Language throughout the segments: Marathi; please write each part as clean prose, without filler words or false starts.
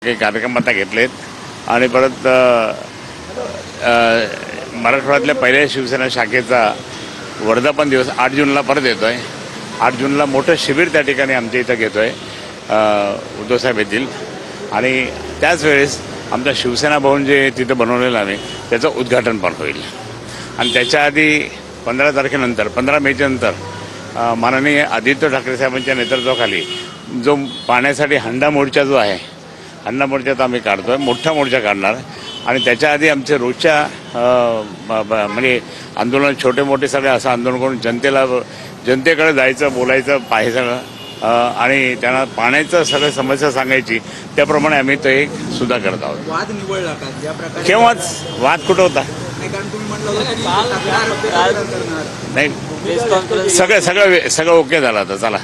काही कार्यक्रम आता घेतलेत आणि परत मराठवाड्यातल्या पहिल्या शिवसेना शाखेचा वर्धापन दिवस 8 जूनला परत येतोय। 8 जूनला मोठं शिबिर त्या ठिकाणी आमच्या इथं घेतोय उद्धव साहेब येतील आणि त्याच वेळेस आमचा शिवसेना भवन जे तिथं बनवलेलं आहे त्याचं उद्घाटन पण होईल आणि त्याच्या आधी 15 तारखेनंतर 15 मेच्या नंतर माननीय आदित्य ठाकरे साहेबांच्या नेतृत्वाखाली जो पाण्यासाठी हंडा मोर्चा जो आहे अण्णा मोर्चात आम्ही काढतोय, मोठा मोर्चा काढणार आणि त्याच्या आधी आमचे रोजच्या म्हणजे आंदोलन छोटे मोठे सगळे असं आंदोलन करून जनतेकडे जायचं, बोलायचं, पाहायचं आणि त्यांना पाण्याचं सगळं समस्या सांगायची। त्याप्रमाणे आम्ही ते एक सुद्धा करत आहोत। वाद निवडला का ज्या प्रकारे केव्हाच वाद कुठं होता? नाही, कारण तुम्ही म्हटलं नाही सगळं ओके झालं आता चला।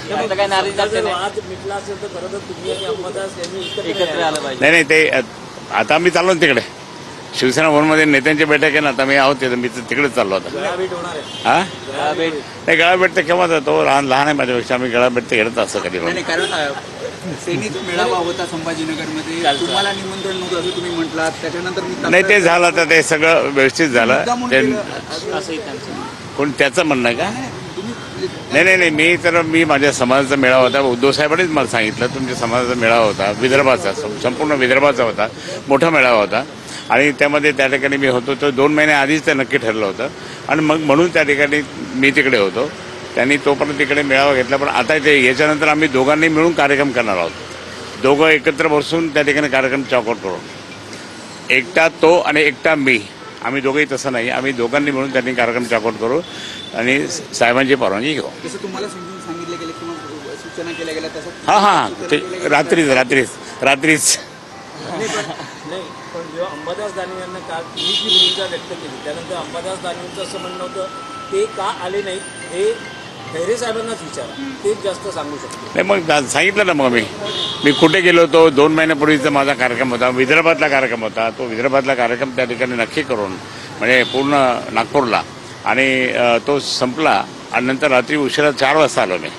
नाही ते आता आम्ही चाललो तिकडे शिवसेना भवनमध्ये नेत्यांची बैठक आहे ना, आता मी आहोत मी तिकडेच चाललो आता। हा नाही गळाभेट तर केव्हा जातो, लहान आहे माझ्यापेक्षा, आम्ही गळाभेट तर घेत असं कधी कारण सैनिक मेळावा होता संभाजीनगरमध्ये, तुम्हाला निमंत्रण नव्हतं असं तुम्ही म्हटलात, त्याच्यानंतर नाही ते झालं तर ते सगळं व्यवस्थित झालं कोण त्याचं म्हणणं आहे का? नाही मी माझ्या समाजाचा मेळावा होता, उद्धव साहेबांनीच मला सांगितलं तुमच्या समाजाचा मेळावा होता, विदर्भाचा संपूर्ण विदर्भाचा होता, मोठा मेळावा होता आणि त्यामध्ये त्या ठिकाणी मी होतो तर 2 महिने आधीच ते नक्की ठरलं होतं आणि मग म्हणून त्या ठिकाणी मी तिकडे होतो। त्यांनी तोपर्यंत तिकडे मेळावा घेतला, पण आता ते याच्यानंतर आम्ही दोघांनी मिळून कार्यक्रम करणार आहोत, दोघं एकत्र बसून त्या ठिकाणी कार्यक्रम चॉकआउट करून, एकटा तो आणि एकटा मी, आम्ही दोघंही तसं नाही, आम्ही दोघांनी मिळून त्यांनी कार्यक्रम चॉकआउट करू आणि साहेबांची परवानगी घेऊ। तसं तुम्हाला समजून सांगितलं गेलं किंवा सूचना केल्या गेल्या तसं? हां ते रात्रीच नाही, पण जेव्हा अंबादास दानवे यांना काल तुम्ही जी भूमिका व्यक्त केली त्यानंतर अंबादास दानवेंचं असं म्हणणं होतं ते का आले नाही हे खैरे साहेबांनाच विचारा, तेच जास्त सांगू शकतो। नाही मग सांगितलं ना, मग मी कुठे गेलो होतो, 2 महिन्यापूर्वीचा माझा कार्यक्रम होता, विदर्भातला कार्यक्रम होता, तो विदर्भातला कार्यक्रम त्या ठिकाणी नक्की करून म्हणजे पूर्ण नागपूरला आणि तो संपला आणि नंतर रात्री उशिरा 4 वाजता आलो मी।